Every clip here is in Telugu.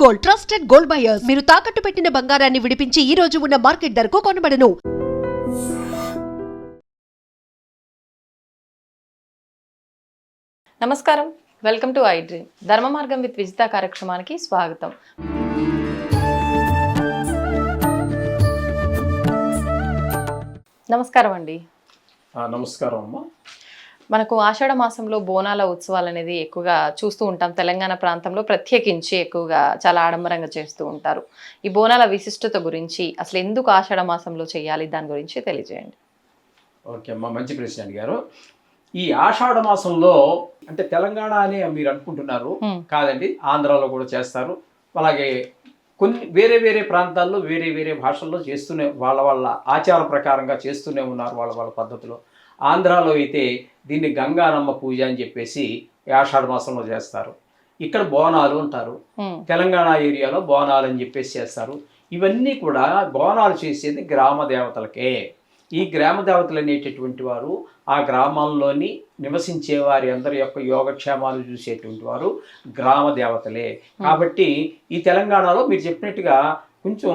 Gold, trusted gold buyers. మీరు తాకట్టు పెట్టిన బంగారాన్ని విడిపించి ఈ రోజు ఉన్న మార్కెట్ ధరకు కొనబడను. నమస్కారం, వెల్కమ్ టు ఐ డ్రీమ్. ధర్మ మార్గం విత్ విజిత కార్యక్రమానికి స్వాగతం. నమస్కారం అండి. నమస్కారం అమ్మా. మనకు ఆషాఢ మాసంలో బోనాల ఉత్సవాలు అనేది ఎక్కువగా చూస్తూ ఉంటాం. తెలంగాణ ప్రాంతంలో ప్రత్యేకించి ఎక్కువగా చాలా ఆడంబరంగా చేస్తూ ఉంటారు. ఈ బోనాల విశిష్టత గురించి, అసలు ఎందుకు ఆషాఢ మాసంలో చేయాలి, దాని గురించి తెలియజేయండి. ఓకే అమ్మా, మంచి ప్రశ్న అడిగారు. ఈ ఆషాఢ మాసంలో అంటే తెలంగాణ అని మీరు అనుకుంటున్నారు, కాదండి, ఆంధ్రాలో కూడా చేస్తారు. అలాగే కొన్ని వేరే వేరే ప్రాంతాల్లో వేరే వేరే భాషల్లో చేస్తూనే వాళ్ళ ఆచార ప్రకారంగా చేస్తూనే ఉన్నారు వాళ్ళ పద్ధతిలో. ఆంధ్రాలో అయితే దీన్ని గంగానమ్మ పూజ అని చెప్పేసి ఆషాఢ మాసంలో చేస్తారు. ఇక్కడ బోనాలు అంటారు. తెలంగాణ ఏరియాలో బోనాలు అని చెప్పేసి చేస్తారు. ఇవన్నీ కూడా బోనాలు చేసేది గ్రామ దేవతలకే. ఈ గ్రామ దేవతలు అనేటటువంటి వారు ఆ గ్రామంలోని నివసించే వారి అందరి యొక్క యోగక్షేమాలు చూసేటువంటి వారు గ్రామ దేవతలే. కాబట్టి ఈ తెలంగాణలో మీరు చెప్పినట్టుగా కొంచెం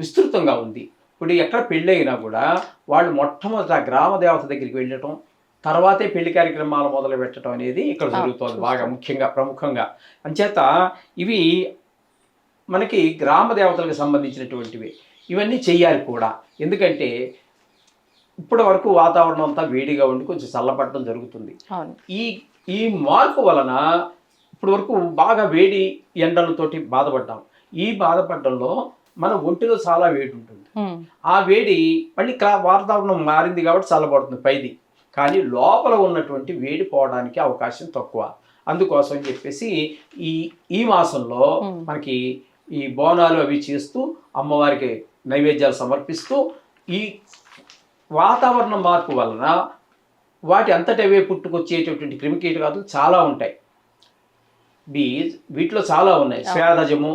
విస్తృతంగా ఉంది. ఇప్పుడు ఎక్కడ పెళ్ళి అయినా కూడా వాళ్ళు మొట్టమొదట గ్రామ దేవత దగ్గరికి వెళ్ళటం, తర్వాతే పెళ్లి కార్యక్రమాలు మొదలు పెట్టడం అనేది ఇక్కడ జరుగుతుంది బాగా ముఖ్యంగా ప్రముఖంగా. అంచేత ఇవి మనకి గ్రామ దేవతలకు సంబంధించినటువంటివి. ఇవన్నీ చెయ్యాలి కూడా. ఎందుకంటే ఇప్పటి వరకు వాతావరణం అంతా వేడిగా ఉండి కొంచెం చల్లబడటం జరుగుతుంది. ఈ మార్పు వలన ఇప్పటి వరకు బాగా వేడి ఎండలతోటి బాధపడ్డాం. ఈ బాధపడడంలో మన ఒంటిలో చాలా వేడి ఉంటుంది. ఆ వేడి మళ్ళీ వాతావరణం మారింది కాబట్టి చల్లబడుతుంది పైది, కానీ లోపల ఉన్నటువంటి వేడి పోవడానికి అవకాశం తక్కువ. అందుకోసం చెప్పేసి ఈ మాసంలో మనకి ఈ బోనాలు అవి చేస్తూ అమ్మవారికి నైవేద్యాలు సమర్పిస్తూ ఈ వాతావరణ మార్పు వలన వాటి అంతటవే పుట్టుకొచ్చేటటువంటి క్రిమికీటకాలు చాలా ఉంటాయి. వీటిలో చాలా ఉన్నాయి. స్వేదజము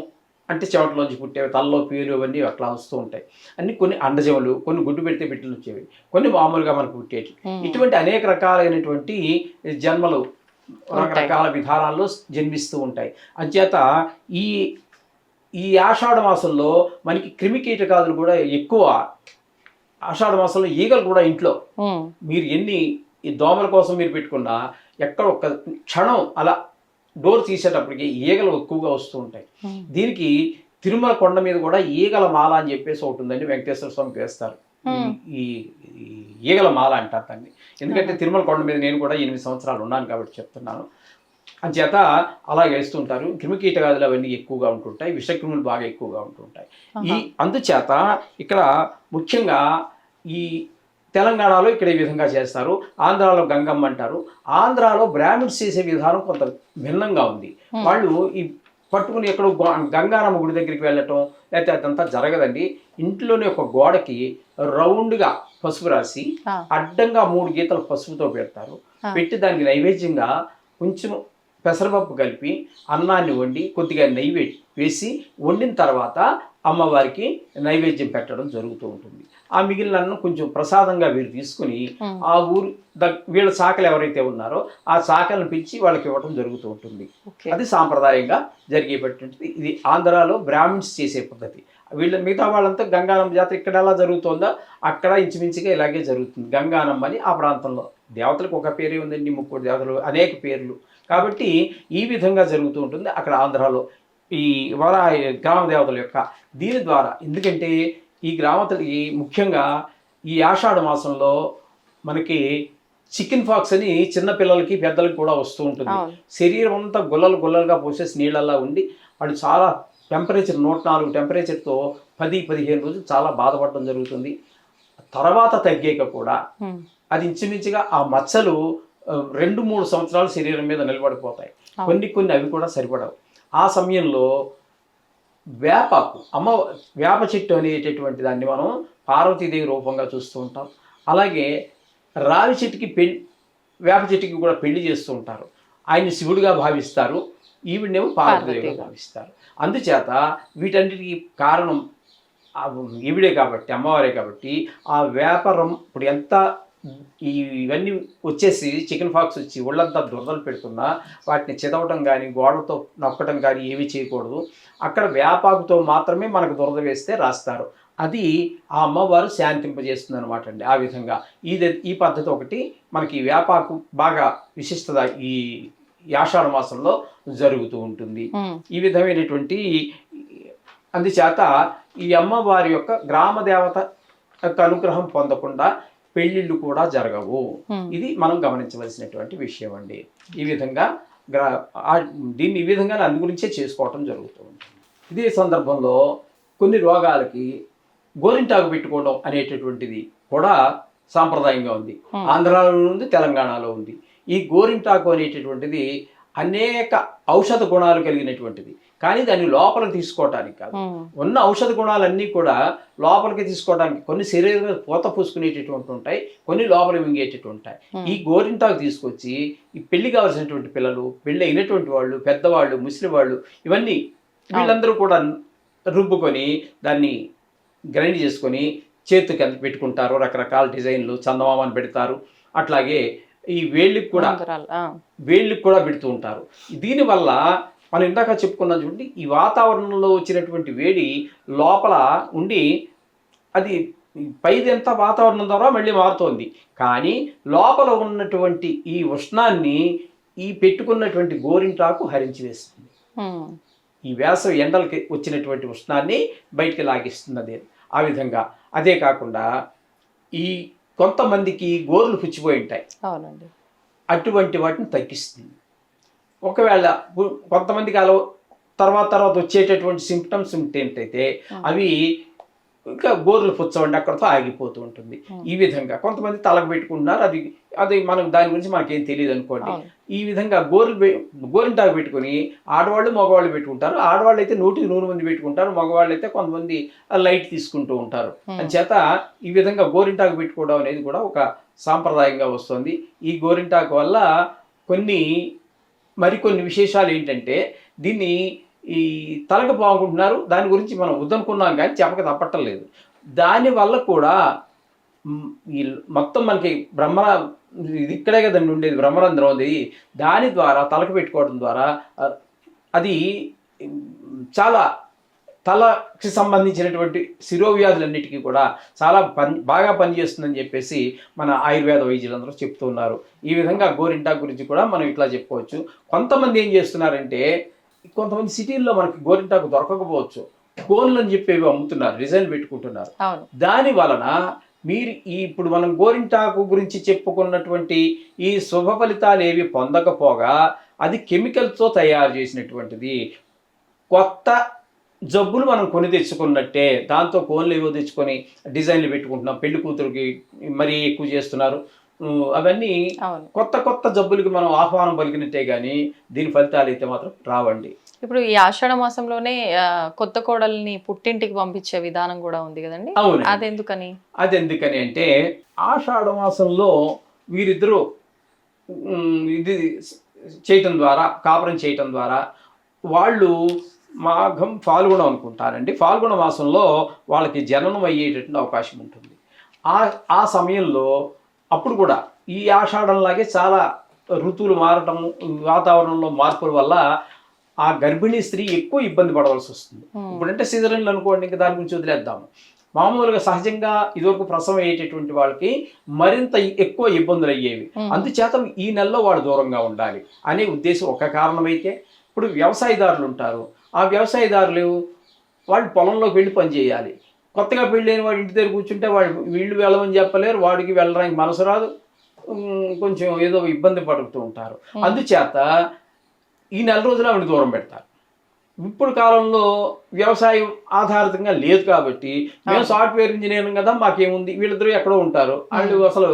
అంటే చెమటలోంచి పుట్టేవి, తలలో పేరు, అవన్నీ అట్లా వస్తూ ఉంటాయి. అన్ని కొన్ని అండజములు, కొన్ని గుడ్డు పెడితే బిడ్డలు వచ్చేవి, కొన్ని మామూలుగా మనకు పుట్టేవి. ఇటువంటి అనేక రకాలైనటువంటి జన్మలు రకరకాల విధానాల్లో జన్మిస్తూ ఉంటాయి. అంచేత ఈ ఆషాఢ మాసంలో మనకి క్రిమికీటకాదులు కూడా ఎక్కువ. ఆషాఢ మాసంలో ఈగలు కూడా ఇంట్లో మీరు ఈ దోమల కోసం మీరు పెట్టుకున్నా ఎక్కడ ఒక్క క్షణం అలా డోర్ తీసేటప్పటికి ఈగలు ఎక్కువగా వస్తూ ఉంటాయి. దీనికి తిరుమల కొండ మీద కూడా ఈగల మాల అని చెప్పేసి ఒకటి ఉందండి. వెంకటేశ్వర స్వామికి వేస్తారు ఈ ఈగల మాల అంటారు దాన్ని. ఎందుకంటే తిరుమల కొండ మీద నేను కూడా 8 సంవత్సరాలు ఉన్నాను కాబట్టి చెప్తున్నాను. అంచేత అలా వేస్తుంటారు. క్రిమికీటకాదులు అవన్నీ ఎక్కువగా ఉంటుంటాయి, విషక్రిములు బాగా ఎక్కువగా ఉంటుంటాయి. అందుచేత ఇక్కడ ముఖ్యంగా ఈ తెలంగాణలో ఇక్కడ ఈ విధంగా చేస్తారు. ఆంధ్రాలో గంగమ్మ అంటారు. ఆంధ్రాలో బ్రాహ్మిన్స్ చేసే విధానం కొంత భిన్నంగా ఉంది. వాళ్ళు ఈ పట్టుకుని ఎక్కడో గంగానమ్మ గుడి దగ్గరికి వెళ్ళటం లేకపోతే అదంతా జరగదండి. ఇంట్లోనే ఒక గోడకి రౌండ్గా పసుపు రాసి అడ్డంగా 3 గీతలు పసుపుతో పెడతారు. పెట్టి దానికి నైవేద్యంగా కొంచెం పెసరపప్పు కలిపి అన్నాన్ని వండి కొద్దిగా నెయ్యి వేసి వండిన తర్వాత అమ్మవారికి నైవేద్యం పెట్టడం జరుగుతూ ఉంటుంది. ఆ మిగిలిన అన్నం కొంచెం ప్రసాదంగా వీరు తీసుకుని ఆ ఊరు వీళ్ళ శాఖలు ఎవరైతే ఉన్నారో ఆ శాఖలను పిలిచి వాళ్ళకి ఇవ్వడం జరుగుతూ ఉంటుంది. అది సాంప్రదాయంగా జరిగేటటువంటిది. ఇది ఆంధ్రాలో బ్రాహ్మిన్స్ చేసే పద్ధతి. మిగతా వాళ్ళంతా గంగానమ్మ జాతర ఇక్కడ ఎలా జరుగుతుందో అక్కడ ఇంచుమించుగా ఇలాగే జరుగుతుంది. గంగానమ్మ అని ఆ ప్రాంతంలో దేవతలకు ఒక పేరే ఉందండి, 3 దేవతలు అనేక పేర్లు. కాబట్టి ఈ విధంగా జరుగుతూ ఉంటుంది అక్కడ ఆంధ్రాలో ఈ గ్రామ దేవతల యొక్క దీని ద్వారా. ఎందుకంటే ఈ గ్రామతలకి ముఖ్యంగా ఈ ఆషాఢ మాసంలో మనకి చికెన్ ఫాక్స్ అని చిన్నపిల్లలకి పెద్దలకి కూడా వస్తూ ఉంటుంది. శరీరం అంతా గుల్లలుగా పోసేసి నీళ్ళల్లా ఉండి వాళ్ళు చాలా టెంపరేచర్ 104 టెంపరేచర్తో 10-15 రోజులు చాలా బాధపడడం జరుగుతుంది. తర్వాత తగ్గాక కూడా అది ఇంచుమించుగా ఆ మచ్చలు 2-3 సంవత్సరాలు శరీరం మీద నిలబడిపోతాయి. కొన్ని అవి కూడా సరిపడవు. ఆ సమయంలో వేప చెట్టు అనేటటువంటి దాన్ని మనం పార్వతీదేవి రూపంగా చూస్తూ ఉంటాం. అలాగే రావి చెట్టుకి వేప చెట్టుకి కూడా పెళ్లి చేస్తూ ఉంటారు. ఆయన్ని శివుడిగా భావిస్తారు, ఈవిడేమో పార్వతీదేవిగా భావిస్తారు. అందుచేత వీటన్నిటికీ కారణం ఈవిడే కాబట్టి, అమ్మవారే కాబట్టి ఆ వ్యాపారం ఇప్పుడు ఎంత ఇవన్నీ వచ్చేసి చికెన్ ఫాక్స్ వచ్చి ఒళ్ళంతా దురదలు పెడుతున్నా వాటిని చిదవటం కానీ గోడలతో నొక్కటం కానీ ఏమీ చేయకూడదు. అక్కడ వేపాకుతో మాత్రమే మనకు దురద వేస్తే రాస్తారు. అది ఆ అమ్మవారు శాంతింపజేస్తుంది అనమాట అండి. ఆ విధంగా ఈ పద్ధతి ఒకటి మనకి వేపాకు బాగా విశిష్టత ఈ ఆషాఢ మాసంలో జరుగుతూ ఉంటుంది. ఈ విధమైనటువంటి అందుచేత ఈ అమ్మవారి యొక్క గ్రామ దేవత యొక్క అనుగ్రహం పొందకుండా పెళ్ళిళ్ళు కూడా జరగవు. ఇది మనం గమనించవలసినటువంటి విషయం అండి. ఈ విధంగా దీన్ని ఈ విధంగా అందు గురించే చేసుకోవటం జరుగుతూ ఉంటుంది. ఇదే సందర్భంలో కొన్ని రోగాలకి గోరింటాకు పెట్టుకోవడం అనేటటువంటిది కూడా సాంప్రదాయంగా ఉంది. ఆంధ్రాలో ఉంది, తెలంగాణలో ఉంది. ఈ గోరింటాకు అనేటటువంటిది అనేక ఔషధ గుణాలు కలిగినటువంటిది. కానీ దాన్ని లోపలికి తీసుకోవటానికి కాదు. ఉన్న ఔషధ గుణాలన్నీ కూడా లోపలికి తీసుకోవడానికి కొన్ని శరీరం పూత పూసుకునేటటువంటి ఉంటాయి, కొన్ని లోపల మింగేటటువంటి ఉంటాయి. ఈ గోరింటాకు తీసుకొచ్చి ఈ పెళ్లి కావాల్సినటువంటి పిల్లలు, పెళ్లి అయినటువంటి వాళ్ళు, పెద్దవాళ్ళు, ముసలి వాళ్ళు, ఇవన్నీ వీళ్ళందరూ కూడా రుబ్బుకొని దాన్ని గ్రైండ్ చేసుకొని చేతికి పెట్టుకుంటారు. రకరకాల డిజైన్లు చందమామని పెడతారు. అట్లాగే ఈ వేళ్ళకి కూడా పెడుతూ ఉంటారు. దీనివల్ల మనం ఇందాక చెప్పుకున్నాం చూడండి, ఈ వాతావరణంలో వచ్చినటువంటి వేడి లోపల ఉండి అది పైది ఎంత వాతావరణం ద్వారా మళ్ళీ మారుతోంది. కానీ లోపల ఉన్నటువంటి ఈ ఉష్ణాన్ని ఈ పెట్టుకున్నటువంటి గోరింటాకు హరించి వేస్తుంది. ఈ వేసవి ఎండలకి వచ్చినటువంటి ఉష్ణాన్ని బయటికి లాగిస్తుంది. ఆ విధంగా అదే కాకుండా ఈ కొంతమందికి గోర్లు పుచ్చిపోయి ఉంటాయి. అవునండి. అటువంటి వాటిని తగ్గిస్తుంది. ఒకవేళ కొంతమందికి అలా తర్వాత వచ్చేటటువంటి సింప్టమ్స్ ఏంటైతే అవి ఇంకా గోర్లు పుచ్చవండి అక్కడతో ఆగిపోతూ ఉంటుంది. ఈ విధంగా కొంతమంది తలకు పెట్టుకుంటున్నారు. అది మనం దాని గురించి మనకేం తెలియదు అనుకోండి. ఈ విధంగా గోరింటాకు పెట్టుకుని ఆడవాళ్ళు మగవాళ్ళు పెట్టుకుంటారు. ఆడవాళ్ళు అయితే 100 మంది పెట్టుకుంటారు, మగవాళ్ళు అయితే కొంతమంది లైట్ తీసుకుంటూ ఉంటారు. అంచేత ఈ విధంగా గోరింటాకు పెట్టుకోవడం అనేది కూడా ఒక సాంప్రదాయంగా వస్తుంది. ఈ గోరింటాకు వల్ల మరికొన్ని విశేషాలు ఏంటంటే దీన్ని ఈ తలకు బాగుంటున్నారు, దాని గురించి మనం వద్దనుకున్నాం కానీ చెప్పక తప్పటం లేదు. దానివల్ల కూడా ఈ మొత్తం మనకి ఇది ఇక్కడే కదండి ఉండేది, బ్రహ్మరంధ్రం ఉంది. దాని ద్వారా తలకు పెట్టుకోవడం ద్వారా అది చాలా తలకి సంబంధించినటువంటి శిరోవ్యాధులన్నిటికీ కూడా చాలా బాగా పనిచేస్తుందని చెప్పేసి మన ఆయుర్వేద వైద్యులందరూ చెప్తున్నారు. ఈ విధంగా గోరింటాకు గురించి కూడా మనం ఇట్లా చెప్పుకోవచ్చు. కొంతమంది ఏం చేస్తున్నారంటే, కొంతమంది సిటీల్లో మనకి గోరింటాకు దొరకకపోవచ్చు, కోన్లు అని చెప్పేవి అమ్ముతున్నారు, డిజైన్ పెట్టుకుంటున్నారు. దాని వలన మీరు ఇప్పుడు మనం గోరింటాకు గురించి చెప్పుకున్నటువంటి ఈ శుభ ఫలితాలు ఏవి పొందకపోగా అది కెమికల్స్తో తయారు చేసినటువంటిది. కొత్త జబ్బులు మనం కొని తెచ్చుకున్నట్టే దాంతో కోన్లు ఏవో తెచ్చుకొని డిజైన్లు పెట్టుకుంటున్నాం. పెళ్లి కూతురికి మరీ ఎక్కువ చేస్తున్నారు. అవన్నీ కొత్త జబ్బులకి మనం ఆహ్వానం పలికినట్టే కానీ దీని ఫలితాలు అయితే మాత్రం రావండి. ఇప్పుడు ఈ ఆషాఢ మాసంలోనే కొత్త కోడల్ని పుట్టింటికి పంపించే విధానం కూడా ఉంది కదండి. అవును. అదెందుకని అంటే ఆషాఢ మాసంలో వీరిద్దరూ ఇది చేయటం ద్వారా, కాపురం చేయటం ద్వారా వాళ్ళు మాఘం ఫాల్గుణం అనుకుంటారండి. ఫాల్గుణ మాసంలో వాళ్ళకి జననం అయ్యేటటువంటి అవకాశం ఉంటుంది. ఆ సమయంలో అప్పుడు కూడా ఈ ఆషాఢంలాగే చాలా ఋతువులు మారటం, వాతావరణంలో మార్పుల వల్ల ఆ గర్భిణీ స్త్రీ ఎక్కువ ఇబ్బంది పడవలసి వస్తుంది. ఇప్పుడంటే సిజరన్లు అనుకోండి, ఇంకా దాని గురించి వదిలేద్దాము. మామూలుగా సహజంగా ఇదివరకు ప్రసవం అయ్యేటటువంటి వాళ్ళకి మరింత ఎక్కువ ఇబ్బందులు అయ్యేవి. అందుచేత ఈ నెలలో వాళ్ళు దూరంగా ఉండాలి అనే ఉద్దేశం ఒక కారణమైతే, ఇప్పుడు వ్యవసాయదారులు ఉంటారు. ఆ వ్యవసాయదారులు వాళ్ళు పొలంలోకి వెళ్ళి పని చేయాలి. కొత్తగా పెళ్ళైన వాడు ఇంటి దగ్గర కూర్చుంటే వీళ్ళు వెళ్ళమని చెప్పలేరు, వాడికి వెళ్ళడానికి మనసు రాదు, కొంచెం ఏదో ఇబ్బంది పడుతూ ఉంటారు. అందుచేత ఈ నెల రోజులు ఆవిడ దూరం పెడతారు. ఇప్పుడు కాలంలో వ్యవసాయం ఆధారితంగా లేదు కాబట్టి మేము సాఫ్ట్వేర్ ఇంజనీరింగ్ కదా, మాకేముంది, వీళ్ళిద్దరూ ఎక్కడో ఉంటారు, వాళ్ళు అసలు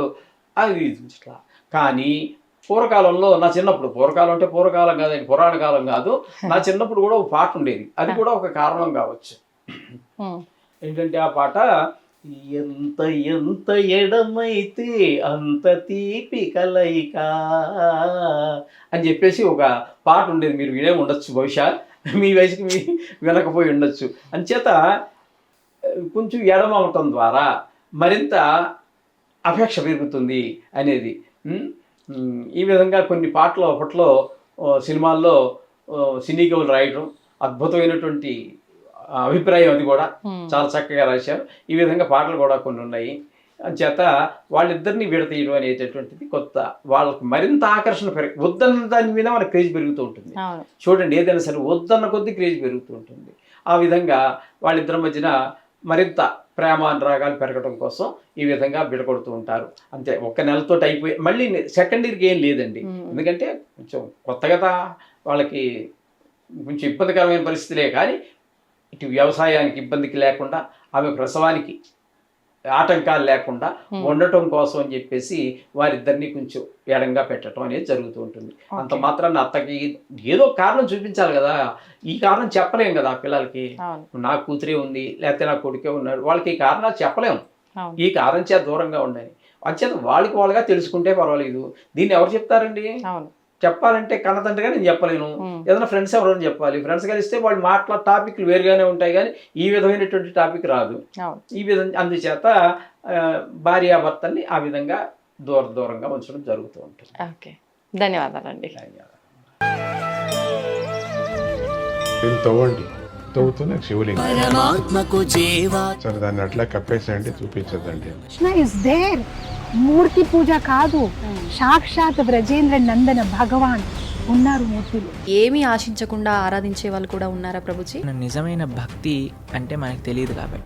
అది ఇట్లా. కానీ పూర్వకాలంలో నా చిన్నప్పుడు, పూర్వకాలం అంటే పూర్వకాలం కాదండి, పురాణ కాలం కాదు, నా చిన్నప్పుడు కూడా ఒక పాట ఉండేది. అది కూడా ఒక కారణం కావచ్చు. ఏంటంటే ఆ పాట, ఎంత ఎంత ఎడమైతే అంత తీపి కలయిక అని చెప్పేసి ఒక పాట ఉండేది. మీరు వినే ఉండొచ్చు, బహుశా మీ వయసుకి వినకపోయి ఉండొచ్చు. అంచేత కొంచెం ఎడమ అవటం ద్వారా మరింత అపేక్ష పెరుగుతుంది అనేది. ఈ విధంగా కొన్ని పాటలు అప్పట్లో సినిమాల్లో సినీ కవులు రాయడం అద్భుతమైనటువంటి అభిప్రాయం, అది కూడా చాలా చక్కగా రాశారు. ఈ విధంగా పాటలు కూడా కొన్ని ఉన్నాయి. చేత వాళ్ళిద్దరిని విడతీయడం అనేటటువంటిది కొత్త, వాళ్ళకి మరింత ఆకర్షణ వద్దన్న దాని మీద వాళ్ళకి క్రేజ్ పెరుగుతూ ఉంటుంది. చూడండి, ఏదైనా సరే వద్దన్న కొద్దీ క్రేజ్ పెరుగుతూ ఉంటుంది. ఆ విధంగా వాళ్ళిద్దరి మధ్యన మరింత ప్రేమ అనురాగాలు పెరగడం కోసం ఈ విధంగా విడగొడుతూ ఉంటారు. అంతే, ఒక్క నెలతో అయిపోయి మళ్ళీ సెకండ్ ఇయర్కి ఏం లేదండి. ఎందుకంటే కొంచెం కొత్తగా వాళ్ళకి కొంచెం ఇబ్బందికరమైన పరిస్థితులే, కానీ ఇటు వ్యవసాయానికి ఇబ్బందికి లేకుండా, ఆమె ప్రసవానికి ఆటంకాలు లేకుండా ఉండటం కోసం అని చెప్పేసి వారిద్దరిని కొంచెం ఎడంగా పెట్టడం అనేది జరుగుతూ ఉంటుంది. అంత మాత్రాన్ని అత్తకి ఏదో కారణం చూపించాలి కదా, ఈ కారణం చెప్పలేం కదా ఆ పిల్లలకి. నా కూతురే ఉంది లేకపోతే నా కొడుకే ఉన్నాడు, వాళ్ళకి ఈ కారణాలు చెప్పలేము. ఈ కారణం చేత దూరంగా ఉండని అంచేత వాళ్ళుగా తెలుసుకుంటే పర్వాలేదు. దీన్ని ఎవరు చెప్తారండి? చెప్పాలంటే కన్నతండ్రిగా నేను చెప్పలేను, ఏదైనా ఫ్రెండ్స్ ఎవరైనా చెప్పాలి. ఫ్రెండ్స్ కలిస్తే వాళ్ళు మాట్లాడే టాపిక్లు వేరుగానే ఉంటాయి, కానీ ఈ విధమైనటువంటి టాపిక్ రాదు. ఈ విధంగా అందుచేత భార్యాభర్తల్ని ఆ విధంగా దూరంగా ఉంచడం జరుగుతూ ఉంటుంది. ఓకే, ధన్యవాదాలండి. తవ్వండి, తవ్వుతూనే శివలింగం సరే దాన్ని అట్లా కప్పేసేయండి, చూపించదండి. కృష్ణ ఇస్ దేర్, మూర్తి పూజ కాదు, సాక్షాత్ బ్రజేంద్ర నందన భగవాన్ ఉన్నారు మూర్తిలో. ఏమీ ఆశించకుండా ఆరాధించే వాళ్ళు కూడా ఉన్నారా ప్రభుజీ? నిజమైన భక్తి అంటే మనకు తెలియదు కాబట్టి